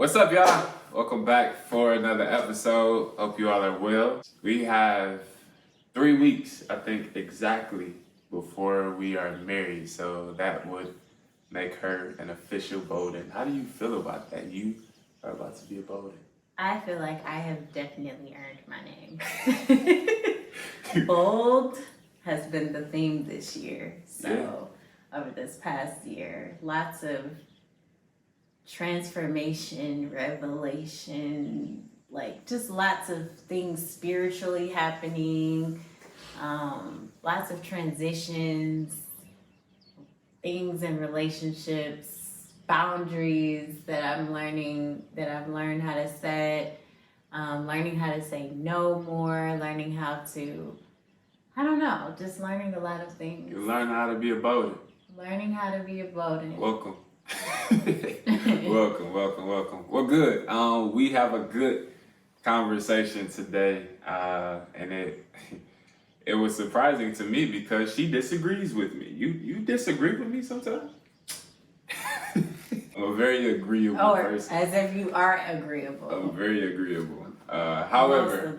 What's up, y'all? Welcome back for another episode. Hope you all are well. We have 3 weeks, I think, exactly before we are married. So that would make her an official Bolden. How do you feel about that? You are about to be a Bolden. I feel like I have definitely earned my name. Bold has been the theme this year. So over this past year, lots of transformation, revelation, like just lots of things spiritually happening, lots of transitions, things in relationships, boundaries that I've learned how to set, learning how to say no more, learning how to, just learning a lot of things. You learn how to be a Bolden. Learning how to be a Bolden. Welcome. welcome. Well, good. We have a good conversation today, and it was surprising to me because she disagrees with me. You disagree with me sometimes? I'm a very agreeable person. As if you are agreeable. I'm very agreeable. However,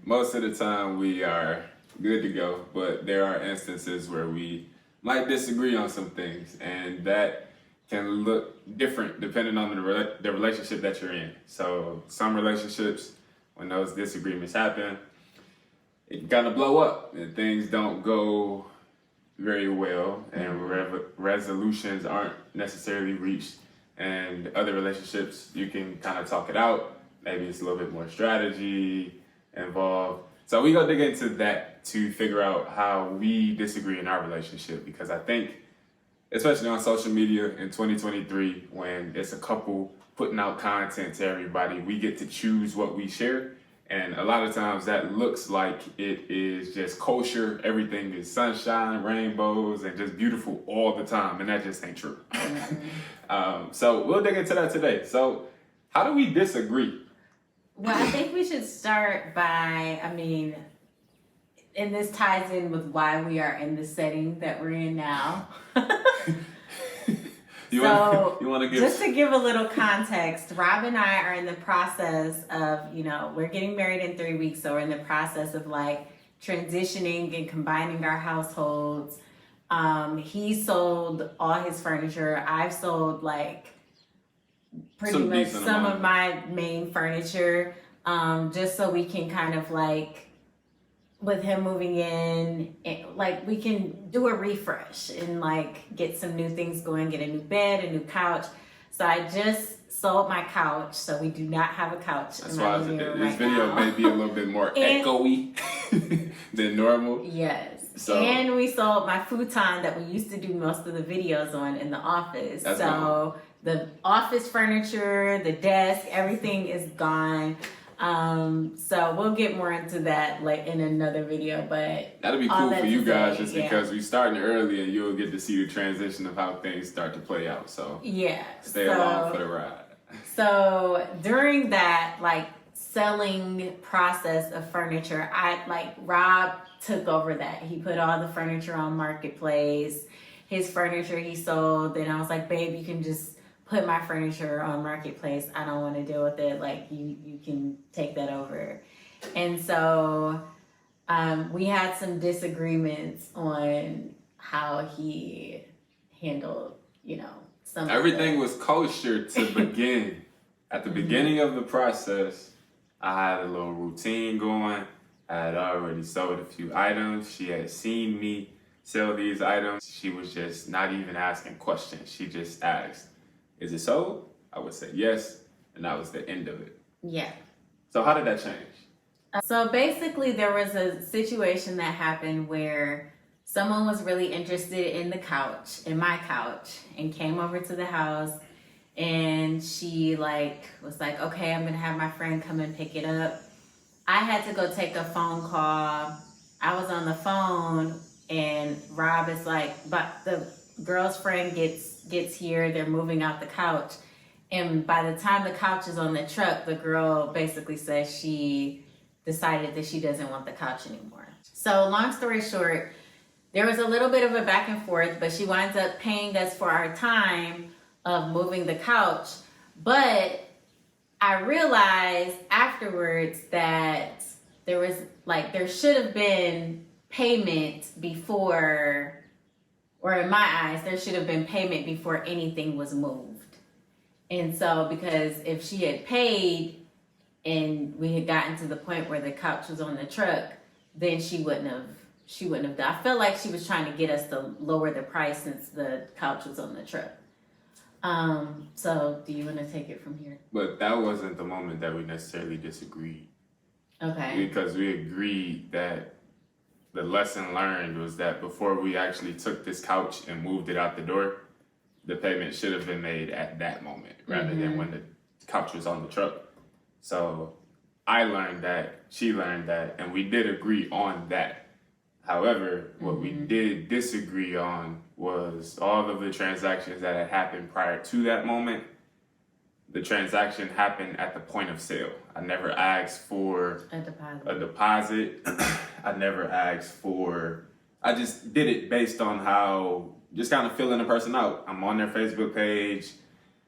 most of the time we are good to go, but there are instances where we might disagree on some things, and that can look different depending on the relationship that you're in. So some relationships, when those disagreements happen, it can kind of blow up and things don't go very well, and resolutions aren't necessarily reached. And other relationships, you can kind of talk it out. Maybe it's a little bit more strategy involved. So we're going to dig into that to figure out how we disagree in our relationship, because I think, especially on social media in 2023, when it's a couple putting out content to everybody, we get to choose what we share. And a lot of times that looks like it is just kosher. Everything is sunshine, rainbows, and just beautiful all the time. And that just ain't true. So we'll dig into that today. So how do we disagree? Well, I think we should start by, and this ties in with why we are in the setting that we're in now. You want to give... Just to give a little context, Rob and I are in the process of, we're getting married in 3 weeks, so we're in the process of like transitioning and combining our households. He sold all his furniture. I've sold like pretty much some of my main furniture, just so we can kind of like, with him moving in, like we can do a refresh and like get some new things going, get a new bed, a new couch. So I just sold my couch, so we do not have a couch. That's why this video may be a little bit more echoey than normal. Yes. So, and we sold my futon that we used to do most of the videos on in the office. So the office furniture, the desk, everything is gone. So we'll get more into that like in another video, but that'll be cool for you guys just because we're starting early and you'll get to see the transition of how things start to play out. So stay along for the ride. So during that like selling process of furniture, Rob took over that. He put all the furniture on Marketplace. His furniture he sold, and I was like, babe, you can just put my furniture on Marketplace. I don't want to deal with it. Like you can take that over. And so we had some disagreements on how he handled, some everything was kosher to begin. At the beginning of the process, I had a little routine going. I had already sold a few items. She had seen me sell these items. She was just not even asking questions. She just asked, is it sold? I would say yes, and that was the end of it. Yeah. So how did that change? So basically there was a situation that happened where someone was really interested in my couch, and came over to the house, and she was like, okay, I'm gonna have my friend come and pick it up. I had to go take a phone call. I was on the phone, and Rob is like, but the girl's friend gets here, they're moving out the couch. And by the time the couch is on the truck, the girl basically says she decided that she doesn't want the couch anymore. So long story short, there was a little bit of a back and forth, but she winds up paying us for our time of moving the couch. But I realized afterwards that there should have been payment before, or in my eyes, there should have been payment before anything was moved. And so, because if she had paid and we had gotten to the point where the couch was on the truck, then she wouldn't have done. I felt like she was trying to get us to lower the price since the couch was on the truck. So do you want to take it from here? But that wasn't the moment that we necessarily disagreed. Okay. Because we agreed that the lesson learned was that before we actually took this couch and moved it out the door, the payment should have been made at that moment rather than when the couch was on the truck. So I learned that, she learned that, and we did agree on that. However, what we did disagree on was all of the transactions that had happened prior to that moment. The transaction happened at the point of sale. I never asked for a deposit. I never asked for, I just did it based on how, just kind of feeling the person out. I'm on their Facebook page.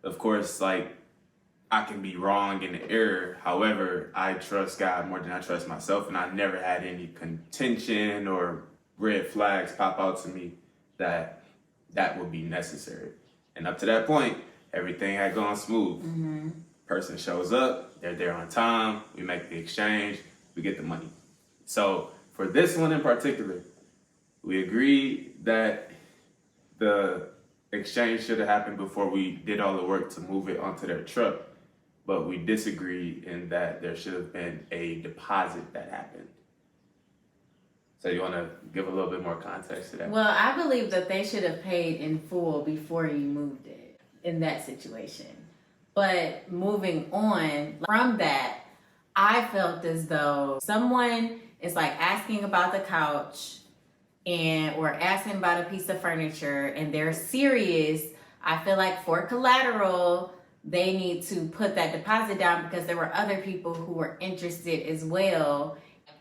Of course, like, I can be wrong in the error. However, I trust God more than I trust myself, and I never had any contention or red flags pop out to me that would be necessary. And up to that point, everything had gone smooth. Person shows up, they're there on time, we make the exchange, we get the money. So for this one in particular, we agreed that the exchange should have happened before we did all the work to move it onto their truck. But we disagreed in that there should have been a deposit that happened. So you want to give a little bit more context to that? Well, I believe that they should have paid in full before you moved it in that situation. But moving on from that, I felt as though someone is like asking about the couch or asking about a piece of furniture and they're serious. I feel like for collateral, they need to put that deposit down because there were other people who were interested as well.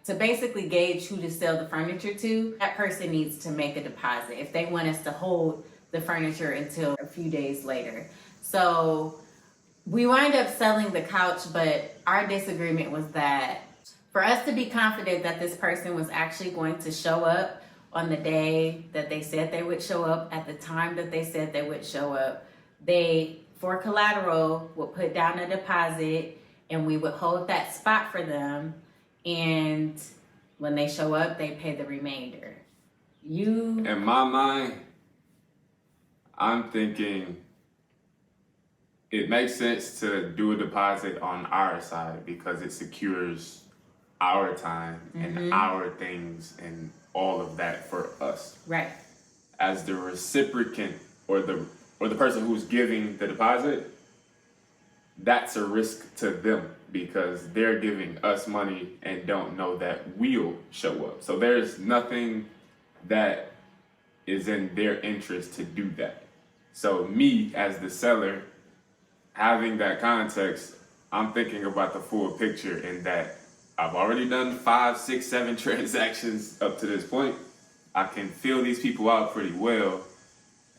To basically gauge who to sell the furniture to, that person needs to make a deposit if they want us to hold the furniture until a few days later. So we wind up selling the couch, but our disagreement was that for us to be confident that this person was actually going to show up on the day that they said they would show up, at the time that they said they would show up, they, for collateral, would put down a deposit and we would hold that spot for them. And when they show up, they pay the remainder. In my mind, I'm thinking it makes sense to do a deposit on our side because it secures our time and our things and all of that for us. Right. As the reciprocant or the person who's giving the deposit, that's a risk to them because they're giving us money and don't know that we'll show up. So there's nothing that is in their interest to do that. So me as the seller, having that context, I'm thinking about the full picture in that I've already done 5, 6, 7 transactions up to this point. I can feel these people out pretty well,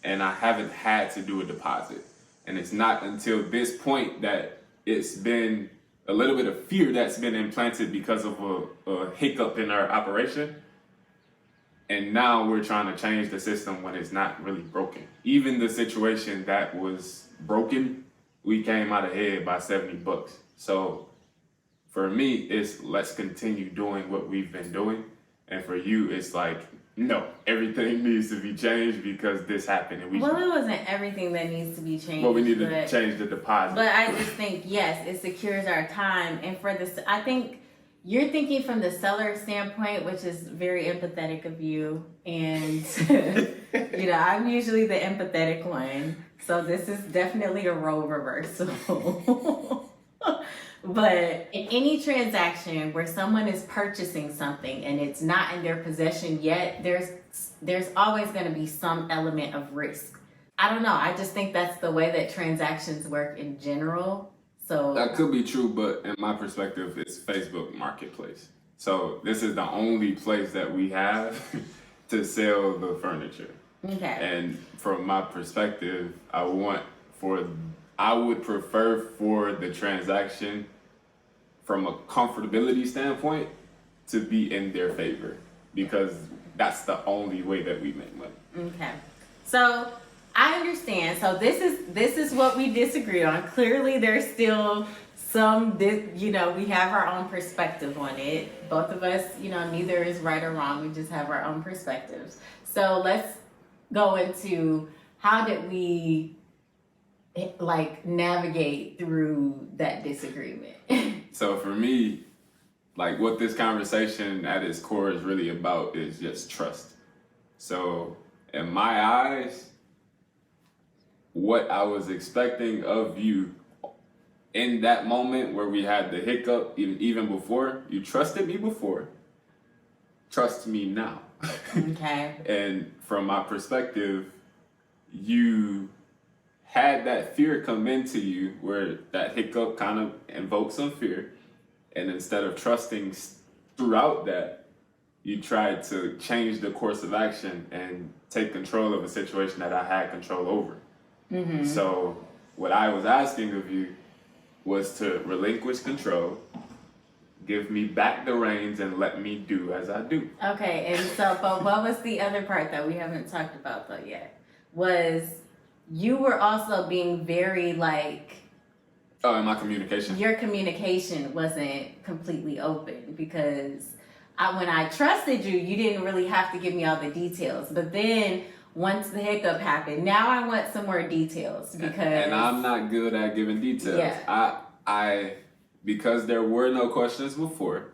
and I haven't had to do a deposit. And it's not until this point that it's been a little bit of fear that's been implanted because of a hiccup in our operation. And now we're trying to change the system when it's not really broken. Even the situation that was broken, we came out ahead by $70. So for me, it's let's continue doing what we've been doing. And for you, it's like, no, everything needs to be changed because this happened. And it wasn't everything that needs to be changed. Well, we need to change the deposit. But I just think, yes, it secures our time. And for this, I think you're thinking from the seller standpoint, which is very empathetic of you. And, I'm usually the empathetic one. So this is definitely a role reversal. But in any transaction where someone is purchasing something and it's not in their possession yet, there's always going to be some element of risk. I don't know. I just think that's the way that transactions work in general. So that could be true, but in my perspective, it's Facebook Marketplace. So this is the only place that we have to sell the furniture. Okay. And from my perspective, I want for I would prefer for the transaction from a comfortability standpoint to be in their favor, because that's the only way that we make money. Okay. So I understand. So this is what we disagree on. Clearly there's still some, we have our own perspective on it. Both of us, neither is right or wrong. We just have our own perspectives. So let's go into how did we navigate through that disagreement. So for me, what this conversation at its core is really about is just trust. So in my eyes, what I was expecting of you in that moment where we had the hiccup, even before, you trusted me before, trust me now. Okay. And from my perspective, you had that fear come into you where that hiccup kind of invoked some fear. And instead of trusting throughout that, you tried to change the course of action and take control of a situation that I had control over. Mm-hmm. So what I was asking of you was to relinquish control, give me back the reins, and let me do as I do. Okay, and so, but what was the other part that we haven't talked about though yet? Was you were also being very Oh, in my communication? Your communication wasn't completely open, because when I trusted you, you didn't really have to give me all the details. But then once the hiccup happened, now I want some more details, because... And I'm not good at giving details. Yeah. I because there were no questions before,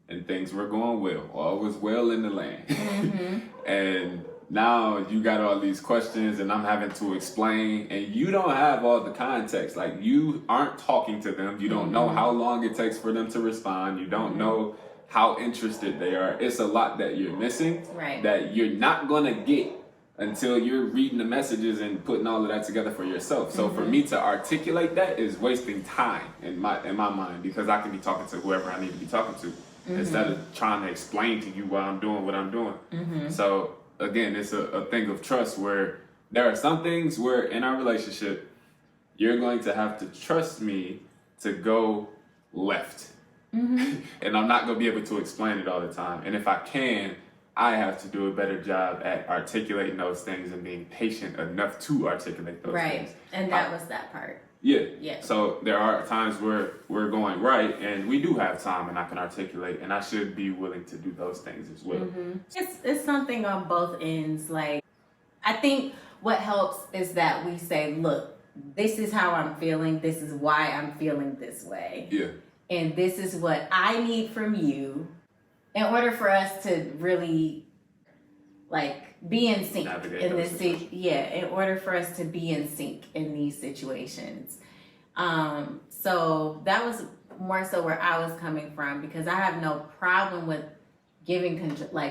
and things were going well. All was well in the land. Mm-hmm. And now you got all these questions, and I'm having to explain, and you don't have all the context. You aren't talking to them. You don't know how long it takes for them to respond. You don't know how interested they are. It's a lot that you're missing, right, that you're not gonna get until you're reading the messages and putting all of that together for yourself. So for me to articulate that is wasting time in my mind, because I can be talking to whoever I need to be talking to instead of trying to explain to you why I'm doing what I'm doing. So again, it's a thing of trust, where there are some things where in our relationship, you're going to have to trust me to go left. And I'm not going to be able to explain it all the time. And if I can, I have to do a better job at articulating those things and being patient enough to articulate those things. Right, and that was that part. Yeah. So there are times where we're going right, and we do have time, and I can articulate, and I should be willing to do those things as well. It's something on both ends. I think what helps is that we say, look, this is how I'm feeling. This is why I'm feeling this way. Yeah. And this is what I need from you in order for us to really be in sync in this. In order for us to be in sync in these situations. So that was more so where I was coming from, because I have no problem with giving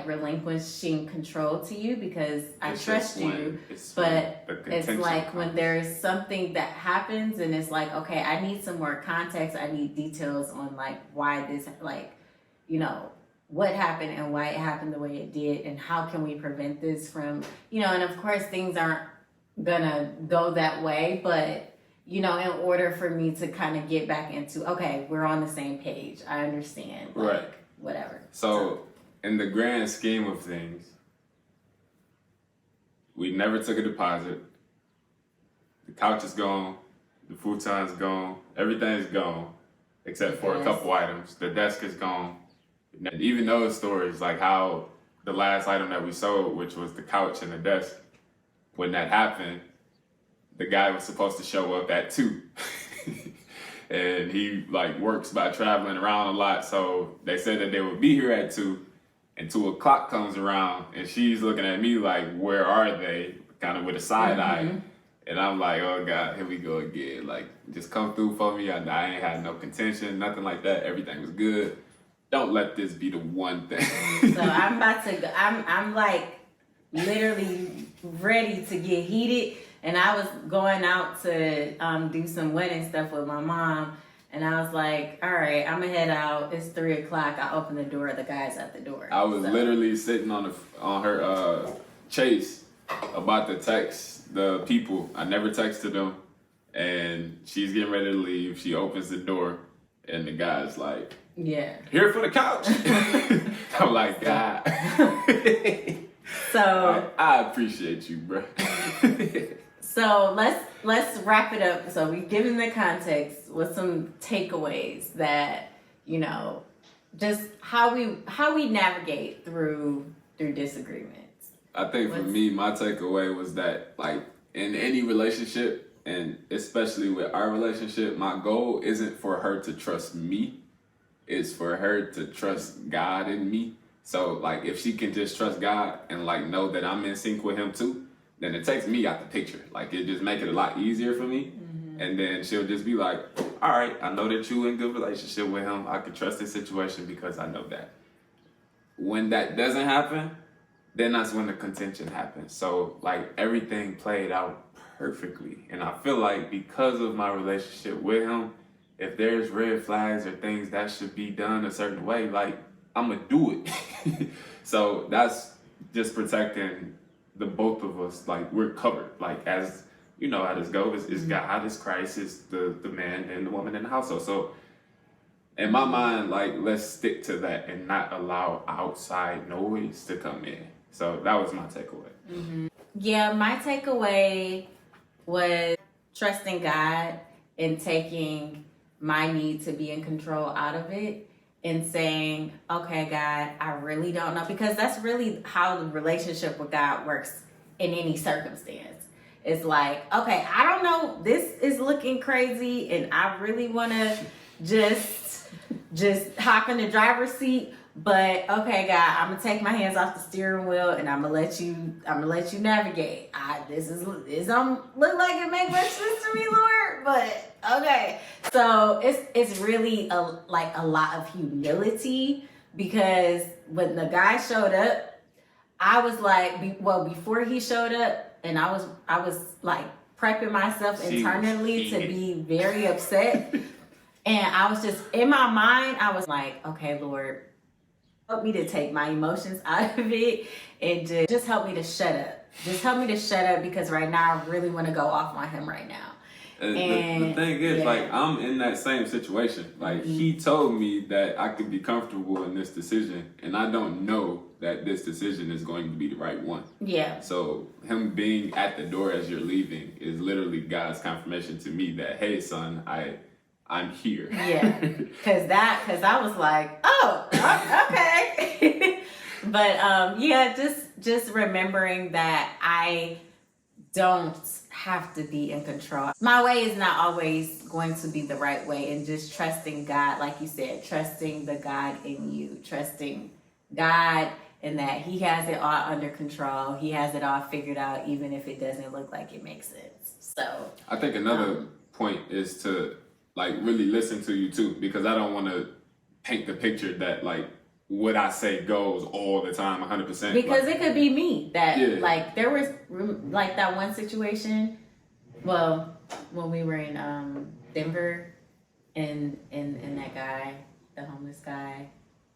relinquishing control to you, because I trust you. But it's when there's something that happens and it's okay, I need some more context. I need details on why this, what happened and why it happened the way it did, and how can we prevent this from, and of course things aren't gonna go that way, but in order for me to kind of get back into, okay, we're on the same page, I understand, right, whatever. So in the grand scheme of things, we never took a deposit. The couch is gone, the futon's gone, everything's gone except for a couple items. The desk is gone. And even those stories, how the last item that we sold, which was the couch and the desk, when that happened, the guy was supposed to show up at 2. And he works by traveling around a lot. So they said that they would be here at 2, and 2 o'clock comes around and she's looking at me where are they? Kind of with a side eye. And I'm oh God, here we go again. Just come through for me. I ain't had no contention, nothing like that. Everything was good. Don't let this be the one thing. So I'm about to go. I'm literally ready to get heated. And I was going out to do some wedding stuff with my mom. And I was all right, I'm gonna head out. It's 3 o'clock. I open the door. The guy's at the door. I was literally sitting on her Chase about to text the people. I never texted them. and she's getting ready to leave. She opens the door, and the guy's like, Yeah. "Here for the couch." I'm like, God. So I appreciate you, bro. So let's wrap it up. So we've given the context with some takeaways that, you know, just how we navigate through disagreements. I think for me, my takeaway was that, like, in any relationship, and especially with our relationship, my goal isn't for her to trust me. It's for her to trust God in me. So, like, if she can just trust God and, like, know that I'm in sync with him too, then it takes me out the picture. Like, it just make it a lot easier for me. Mm-hmm. And then she'll just be like, all right, I know that you in good relationship with him. I can trust this situation because I know that. When that doesn't happen, then that's when the contention happens. So, like, everything played out perfectly. And I feel like because of my relationship with him, if there's red flags or things that should be done a certain way, like, I'm gonna do it. So that's just protecting the both of us. Like, we're covered. Like, as you know how this goes, it's God, it's Christ, it's the man and the woman in the household. So in my mind, like, let's stick to that and not allow outside noise to come in. So that was my takeaway. Mm-hmm. Yeah, my takeaway was trusting God and taking my need to be in control out of it and saying, okay, God, I really don't know. Because that's really how the relationship with God works in any circumstance. It's like, okay, I don't know, this is looking crazy and I really want to just hop in the driver's seat. But okay, God, I'm gonna take my hands off the steering wheel and I'm gonna let you navigate. This don't look like it make much sense to me, Lord, but okay. So it's really a lot of humility, because when the guy showed up, I was like, before he showed up, and I was like prepping myself internally to be very upset, and I was just in my mind, I was like, okay, Lord, help me to take my emotions out of it and just help me to shut up. Just help me to shut up, because right now I really want to go off on him right now. And the thing is, like, I'm in that same situation. Like, he told me that I could be comfortable in this decision, and I don't know that this decision is going to be the right one. Yeah. So him being at the door as you're leaving is literally God's confirmation to me that, hey, son, I'm here. Yeah, because I was like, oh, okay. But yeah, just remembering that I don't have to be in control. My way is not always going to be the right way, and just trusting God, like you said, trusting the God in you, trusting God in that he has it all under control. He has it all figured out, even if it doesn't look like it makes sense. So I think another point is to, like, really listen to you too, because I don't want to paint the picture that, like, what I say goes all the time 100%. Because it could be me that, like, there was like that one situation, well, when we were in Denver, and that guy, the homeless guy,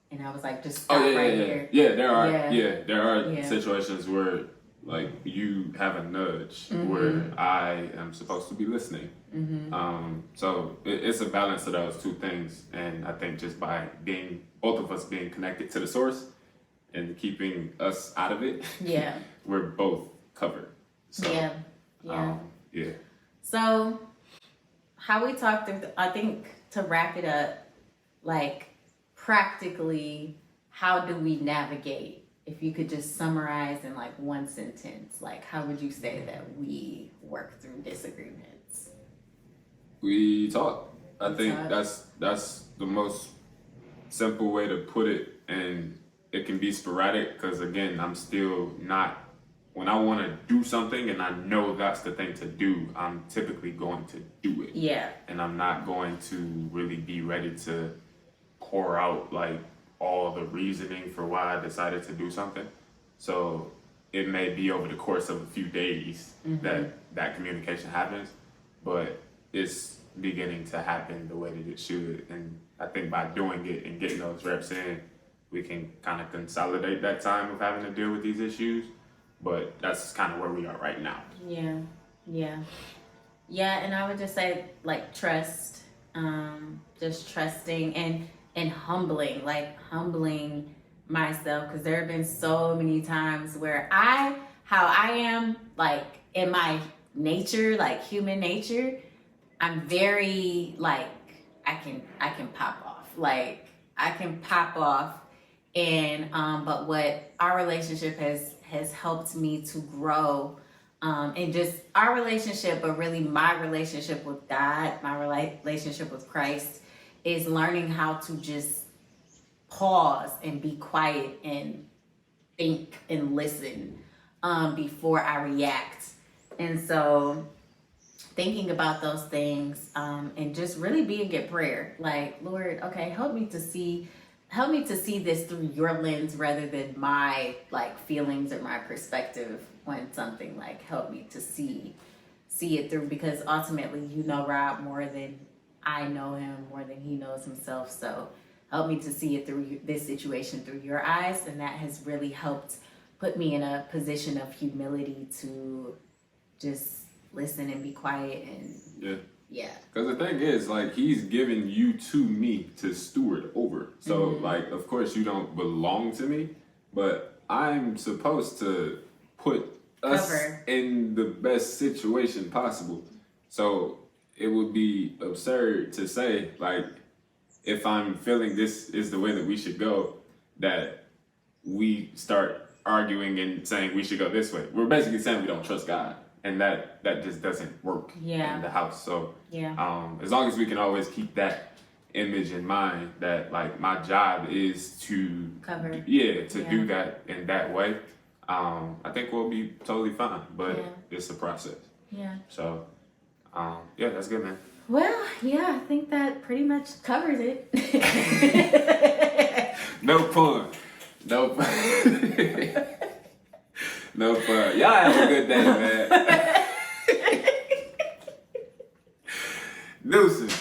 and I was like, just stop here. Yeah, there are situations where, like, you have a nudge where I am supposed to be listening. So it's a balance of those two things, and I think just by both of us being connected to the source and keeping us out of it, we're both covered. So, So how we talked through, I think, to wrap it up, like, practically, how do we navigate? If you could just summarize in, like, one sentence, like, how would you say that we work through disagreements? We talk. I think that's the most simple way to put it, and it can be sporadic, because, again, I'm still not, when I want to do something and I know that's the thing to do, I'm typically going to do it. Yeah. And I'm not going to really be ready to pour out, like, all the reasoning for why I decided to do something. So it may be over the course of a few days that communication happens, but it's beginning to happen the way that it should. And I think by doing it and getting those reps in, we can kind of consolidate that time of having to deal with these issues. But that's kind of where we are right now. Yeah. Yeah, and I would just say like trust, just trusting and humbling myself, because there have been so many times where how I am, like in my nature, like human nature, I'm very like I can pop off, like I can pop off, and but what our relationship has helped me to grow. And just our relationship, but really my relationship with God, my relationship with Christ, is learning how to just pause and be quiet and think and listen before I react. And so thinking about those things, and just really being in prayer, like, Lord, okay, help me to see this through your lens rather than my like feelings or my perspective on something. Like, help me to see it through, because ultimately you know Rob more than I know him, more than he knows himself. So help me to see it through this situation through your eyes. And that has really helped put me in a position of humility to just listen and be quiet. And yeah. Because the thing is, like, he's given you to me to steward over. So, like, of course, you don't belong to me, but I'm supposed to put us in the best situation possible. So it would be absurd to say, like, if I'm feeling this is the way that we should go, that we start arguing and saying we should go this way. We're basically saying we don't trust God. And that just doesn't work in the house. So as long as we can always keep that image in mind, that like my job is to do that in that way, I think we'll be totally fine. But it's a process. Yeah. So that's good, man. Well, yeah, I think that pretty much covers it. No pun. No pun. No fun. Y'all have a good day, man. Deuces.